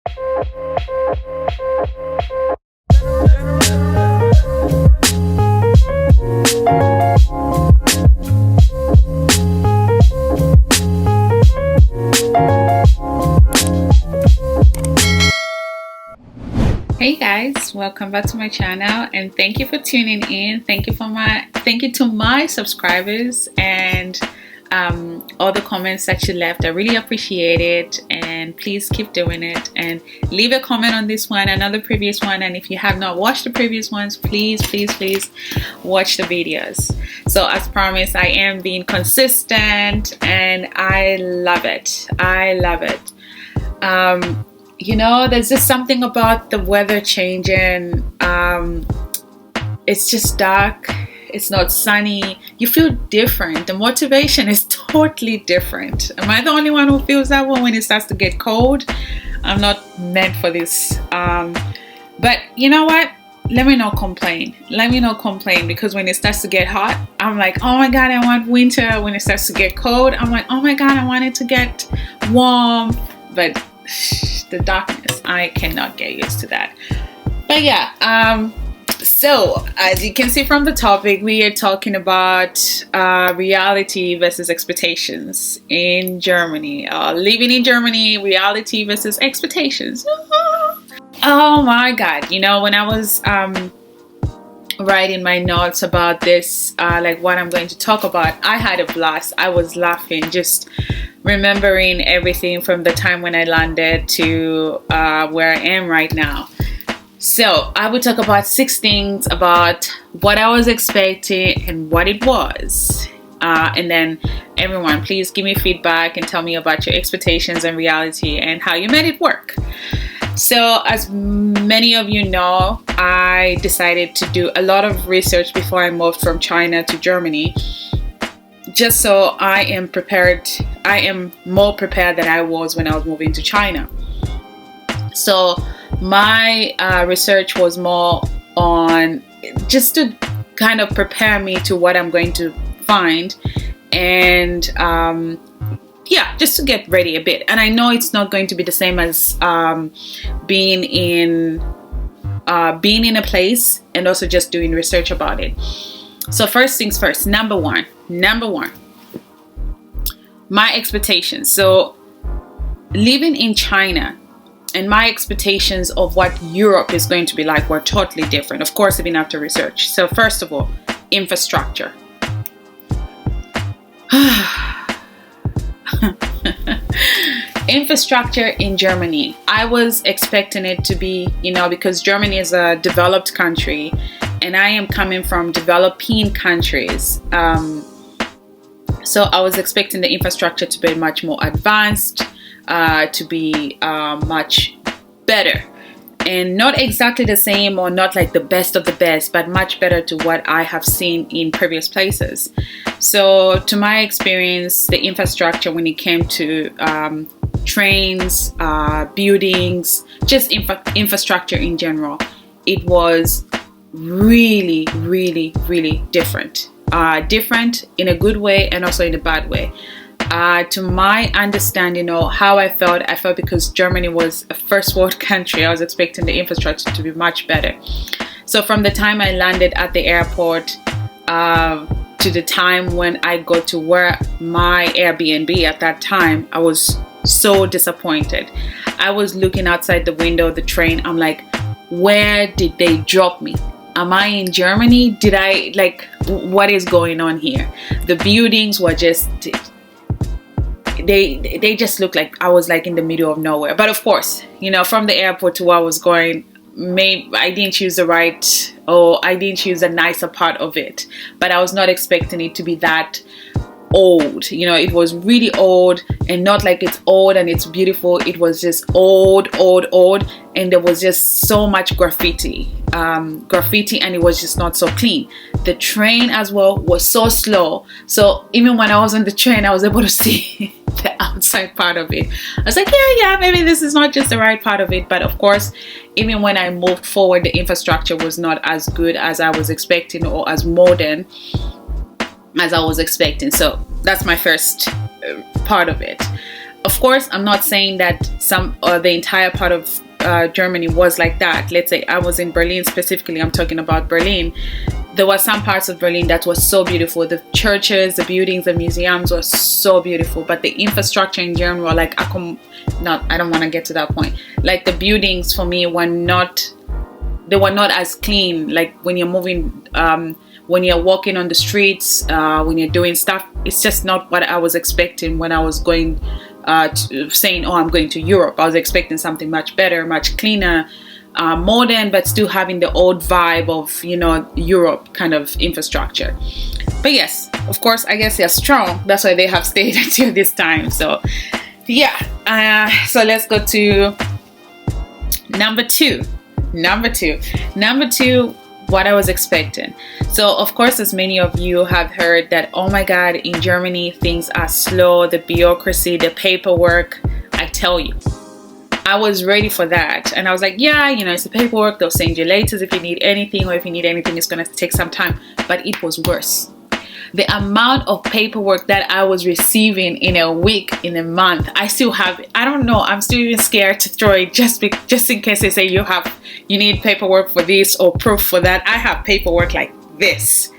Hey guys, welcome back to my channel and thank you for tuning in. Thank you to my subscribers and all the comments that you left. I really appreciate it, and please keep doing it and leave a comment on this one and on the previous one. And if you have not watched the previous ones, please watch the videos. So as promised, I am being consistent and I love it. You know, there's just something about the weather changing. It's just dark. It's not sunny. You feel different. The motivation is totally different. Am I the only one who feels that way when it starts to get cold? I'm not meant for this. But you know what? Let me not complain. Because when it starts to get hot, I'm like, oh my God, I want winter. When it starts to get cold, I'm like, oh my God, I want it to get warm. But the darkness, I cannot get used to that. But yeah, so as you can see from the topic, we are talking about reality versus expectations in Germany. Living in Germany, reality versus expectations. Oh my God. You know, when I was writing my notes about this, like what I'm going to talk about, I had a blast. I was laughing, just remembering everything from the time when I landed to where I am right now. So I will talk about 6 things about what I was expecting and what it was. And then everyone, please give me feedback and tell me about your expectations and reality and how you made it work. So as many of you know, I decided to do a lot of research before I moved from China to Germany, just so I am prepared. I am more prepared than I was when I was moving to China. So my research was more on just to kind of prepare me to what I'm going to find, and yeah, just to get ready a bit. And I know it's not going to be the same as being in a place and also just doing research about it. So first things first, number one, my expectations. So living in China and my expectations of what Europe is going to be like were totally different. Of course, I've been after research. So first of all, infrastructure. Infrastructure in Germany. I was expecting it to be, you know, because Germany is a developed country and I am coming from developing countries. So I was expecting the infrastructure to be much more advanced, to be much better, and not exactly the same or not like the best of the best, but much better to what I have seen in previous places. So to my experience, the infrastructure when it came to trains, buildings, just infrastructure in general, it was really different. Different in a good way and also in a bad way. To my understanding or how I felt because Germany was a first world country, I was expecting the infrastructure to be much better. So from the time I landed at the airport to the time when I got to where my Airbnb at that time, I was so disappointed. I was looking outside the window of the train. I'm like, where did they drop me? Am I in Germany? Did I, like, what is going on here? The buildings were just, they just looked like I was like in the middle of nowhere. But of course, you know, from the airport to where I was going, maybe I didn't choose the right, or I didn't choose the nicer part of it. But I was not expecting it to be that old. You know, it was really old, and not like it's old and it's beautiful. It was just old, and there was just so much graffiti, and it was just not so clean. The train as well was so slow, so even when I was on the train, I was able to see the outside part of it. I was like, yeah, maybe this is not just the right part of it. But of course, even when I moved forward, the infrastructure was not as good as I was expecting, or as modern as I was expecting. So that's my first part of it. Of course, I'm not saying that the entire part of Germany was like that. Let's say I was in Berlin specifically. I'm talking about Berlin. There were some parts of Berlin that was so beautiful. The churches, the buildings, the museums were so beautiful. But the infrastructure in general, like I don't want to get to that point. Like the buildings for me were not as clean. Like when you're moving, when you're walking on the streets, when you're doing stuff, it's just not what I was expecting when I was going saying, oh, I'm going to Europe. I was expecting something much better, much cleaner, modern, but still having the old vibe of, Europe kind of infrastructure. But yes, of course, I guess they're strong. That's why they have stayed until this time. So yeah, so let's go to number two, what I was expecting. So of course, as many of you have heard that, oh my God, in Germany, things are slow, the bureaucracy, the paperwork. I tell you, I was ready for that. And I was like, yeah, it's the paperwork. They'll send you letters if you need anything, or if you need anything, it's going to take some time. But it was worse. The amount of paperwork that I was receiving in a week, in a month, I still have, I don't know, I'm still even scared to throw it just in case they say you need paperwork for this or proof for that. I have paperwork like this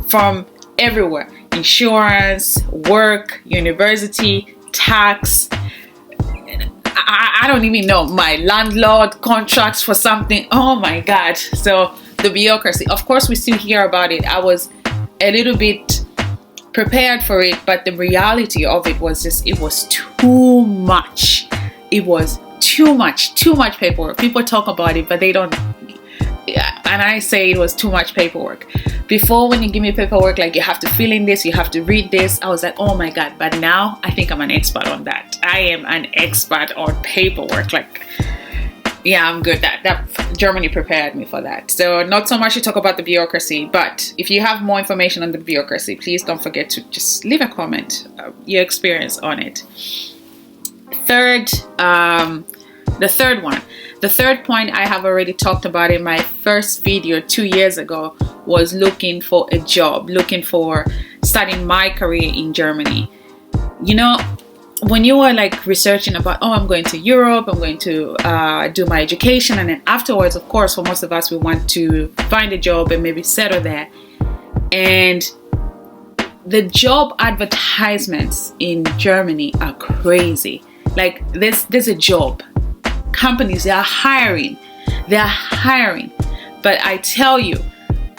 from everywhere: insurance, work, university, tax. I don't even know, my landlord contracts for something. Oh my God. So the bureaucracy, of course, we still hear about it. I was a little bit prepared for it, but the reality of it was it was too much. It was too much paperwork. People talk about it, but they don't. Yeah, and I say it was too much paperwork. Before, when you give me paperwork, like you have to fill in this, you have to read this, I was like, oh my God. But now I think I'm an expert on that. I am an expert on paperwork. Like, yeah, I'm good. That Germany prepared me for that. So not so much to talk about the bureaucracy, but if you have more information on the bureaucracy, please don't forget to just leave a comment, your experience on it. The third point I have already talked about in my first video 2 years ago was looking for a job, starting my career in Germany. When you are like researching about, oh, I'm going to Europe, I'm going to do my education, and then afterwards, of course, for most of us, we want to find a job and maybe settle there. And the job advertisements in Germany are crazy. Like there's a job. Companies, they are hiring. But I tell you,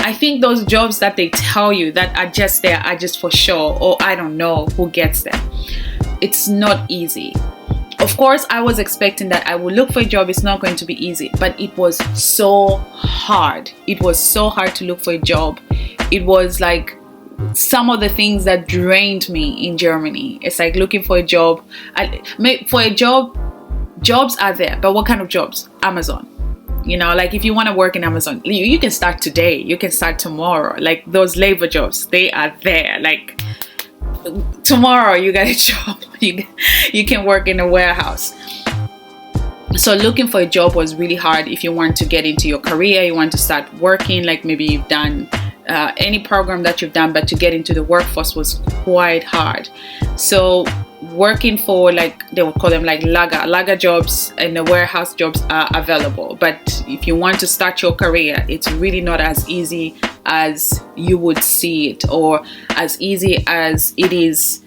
I think those jobs that they tell you that are just there are just for show, or I don't know who gets them. It's not easy. Of course, I was expecting that I would look for a job. It's not going to be easy, but it was so hard. It was so hard to look for a job. It was like some of the things that drained me in Germany. It's like looking for a job. Jobs are there, but what kind of jobs? Amazon. Like if you want to work in Amazon, you can start today. You can start tomorrow. Like those labor jobs, they are there. Like tomorrow you got a job. You can work in a warehouse. So looking for a job was really hard if you want to get into your career, you want to start working, like maybe you've done any program that you've done, but to get into the workforce was quite hard. So working for, like they would call them like lager jobs, and the warehouse jobs are available. But if you want to start your career, it's really not as easy as you would see it, or as easy as it is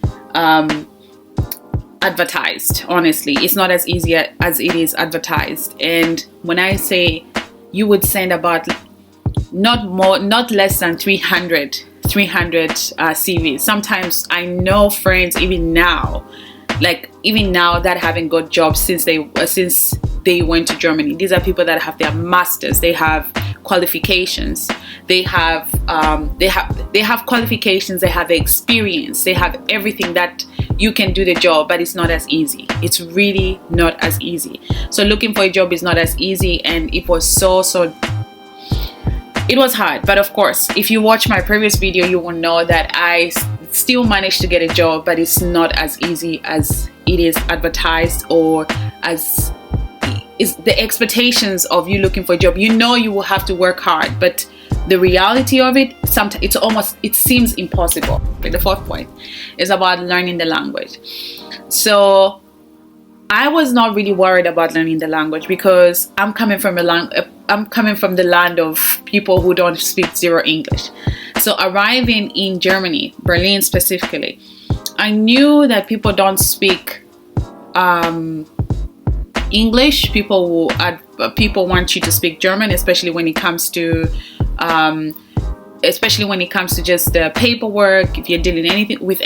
advertised. Honestly, it's not as easy as it is advertised. And when I say, you would send about not less than 300 CVs. Sometimes I know friends even now that haven't got jobs since they went to Germany. These are people that have their masters, they have qualifications, they have qualifications, they have experience, they have everything that you can do the job, but it's not as easy. It's really not as easy. So looking for a job is not as easy, and it was it was hard. But of course, if you watch my previous video, you will know that I still managed to get a job, but it's not as easy as it is advertised, or as is the expectations of you looking for a job. You will have to work hard, but the reality of it, sometimes it seems impossible. But the fourth point is about learning the language. So I was not really worried about learning the language because I'm coming from the land of people who don't speak zero English. So arriving in Germany, Berlin specifically, I knew that people don't speak English. People want you to speak German, especially when it comes to just the paperwork. If you're dealing with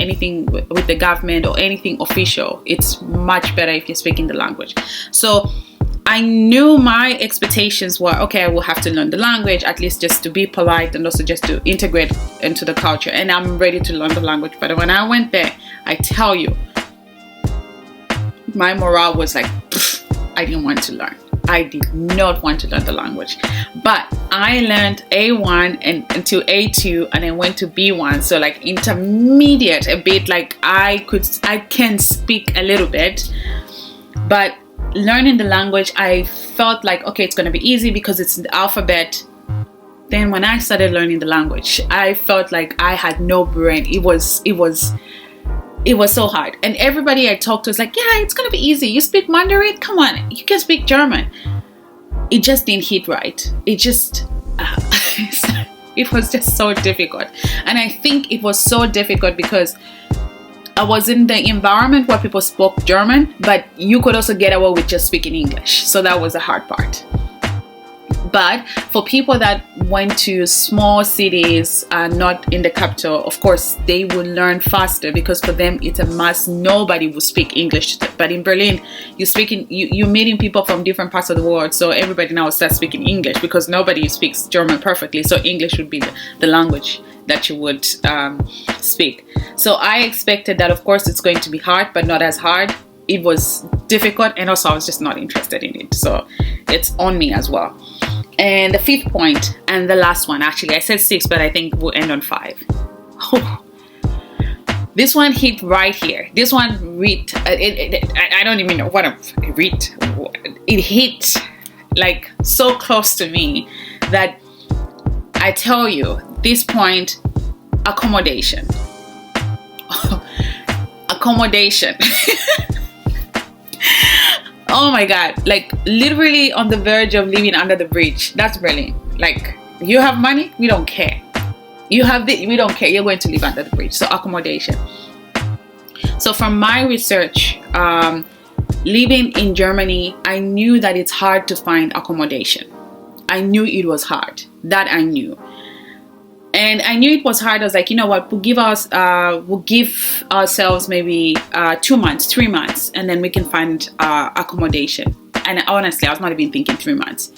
the government or anything official, it's much better if you're speaking the language. So I knew my expectations were, okay, I will have to learn the language, at least just to be polite and also just to integrate into the culture. And I'm ready to learn the language. But when I went there, I tell you, my morale was like, I didn't want to learn. I did not want to learn the language. But I learned A1 and to A2 and then went to B1. So like intermediate a bit, like I can speak a little bit, but learning the language, I felt like, okay, it's going to be easy because it's the alphabet. Then when I started learning the language, I felt like I had no brain. It was so hard. And everybody I talked to was like, yeah, it's going to be easy. You speak Mandarin? Come on, you can speak German. It just didn't hit right. It just, it was just so difficult. And I think it was so difficult because I was in the environment where people spoke German, but you could also get away with just speaking English. So that was the hard part. But for people that went to small cities, not in the capital, of course, they will learn faster because for them it's a must. Nobody will speak English. But in Berlin, you're meeting people from different parts of the world. So everybody now starts speaking English because nobody speaks German perfectly. So English would be the language that you would speak. So I expected that, of course, it's going to be hard, but not as hard. It was difficult, and also I was just not interested in it. So it's on me as well. And the fifth point, and the last one, actually, I said 6, but I think we'll end on 5. Oh, this one hit right here. This one I don't even know what it hit like so close to me that I tell you, this point, accommodation. Accommodation. Oh my God, like literally on the verge of living under the bridge. That's Berlin. Like, you have money, we don't care. We don't care. You're going to live under the bridge. So accommodation. So from my research, living in Germany, I knew that it's hard to find accommodation. I knew it was hard. That I knew. And I knew it was hard. I was like, you know what, we'll give ourselves maybe 2 months, 3 months, and then we can find accommodation. And honestly, I was not even thinking 3 months.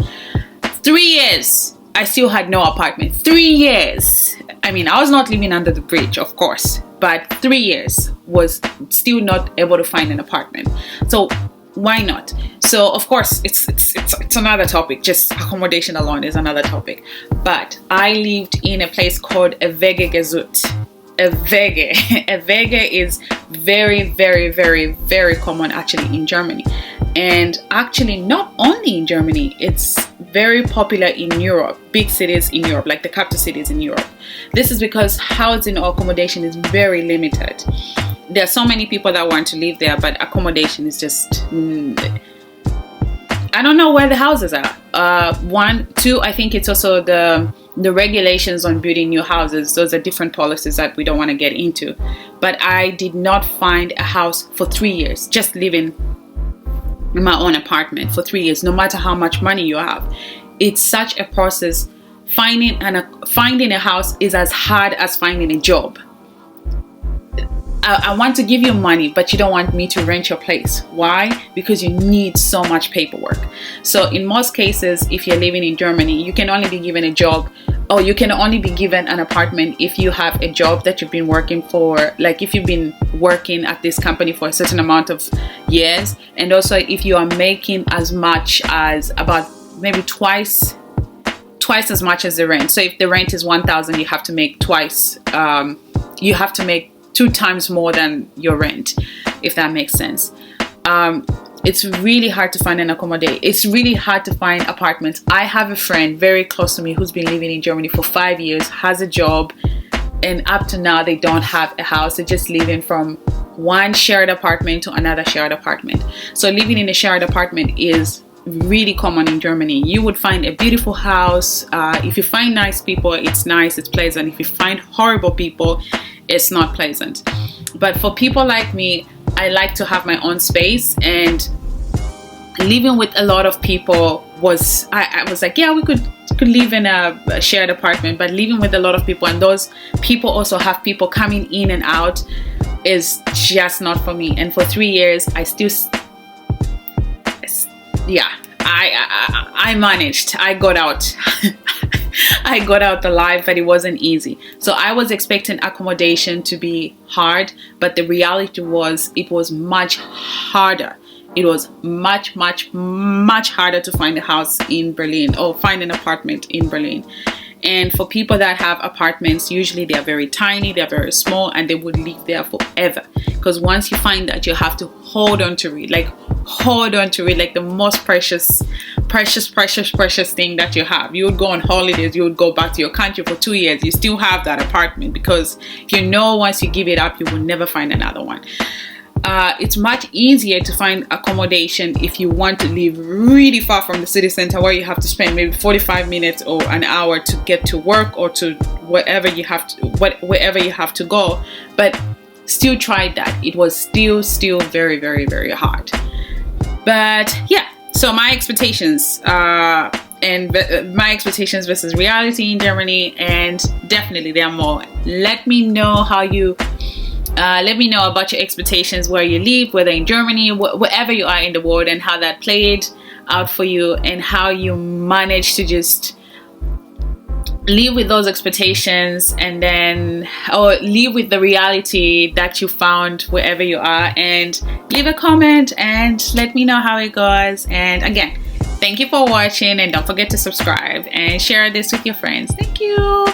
3 years, I still had no apartment. 3 years. I mean, I was not living under the bridge, of course, but 3 years was still not able to find an apartment. So why not? So of course, it's another topic. Just accommodation alone is another topic. But I lived in a place called Ewegegesut. Ewege is very, very, very, very common actually in Germany. And actually not only in Germany, it's very popular in Europe, big cities in Europe, like the capital cities in Europe. This is because housing or accommodation is very limited. There are so many people that want to live there, but accommodation is just, I don't know where the houses are. 1, 2, I think it's also the regulations on building new houses. Those are different policies that we don't want to get into. But I did not find a house for 3 years, just living in my own apartment for 3 years, no matter how much money you have. It's such a process. Finding a house is as hard as finding a job. I want to give you money, but you don't want me to rent your place. Why? Because you need so much paperwork. So in most cases, if you're living in Germany, you can only be given a job, or you can only be given an apartment if you have a job that you've been working for, like if you've been working at this company for a certain amount of years, and also if you are making as much as about maybe twice as much as the rent. So if the rent is 1,000, you have to make twice. You have to make 2 times more than your rent, if that makes sense. It's really hard to find an accommodation. It's really hard to find apartments. I have a friend very close to me who's been living in Germany for 5 years, has a job, and up to now they don't have a house. They're just living from one shared apartment to another shared apartment. So living in a shared apartment is really common in Germany. You would find a beautiful house. If you find nice people, it's nice, it's pleasant. If you find horrible people, it's not pleasant. But for people like me, I like to have my own space, and living with a lot of people was, I was like, yeah, we could live in a shared apartment, but living with a lot of people, and those people also have people coming in and out, is just not for me. And for 3 years, I still, yeah, I managed. I got out. I got out alive, but it wasn't easy. So I was expecting accommodation to be hard, but the reality was it was much harder. It was much harder to find a house in Berlin, or find an apartment in Berlin. And for people that have apartments, usually they're very tiny, they're very small, and they would live there forever. Because once you find that, you have to hold on to it, like the most precious thing that you have. You would go on holidays, you would go back to your country for 2 years, you still have that apartment, because you know once you give it up, you will never find another one. It's much easier to find accommodation if you want to live really far from the city center, where you have to spend maybe 45 minutes or an hour to get to work, or to wherever you have to go. But still tried that. It was still very hard. But yeah, so my expectations my expectations versus reality in Germany, and definitely there are more. Let me know how you let me know about your expectations, where you live, whether in Germany, wherever you are in the world, and how that played out for you, and how you managed to just live with those expectations, and then live with the reality that you found wherever you are. And leave a comment and let me know how it goes. And again, thank you for watching, and don't forget to subscribe and share this with your friends. Thank you.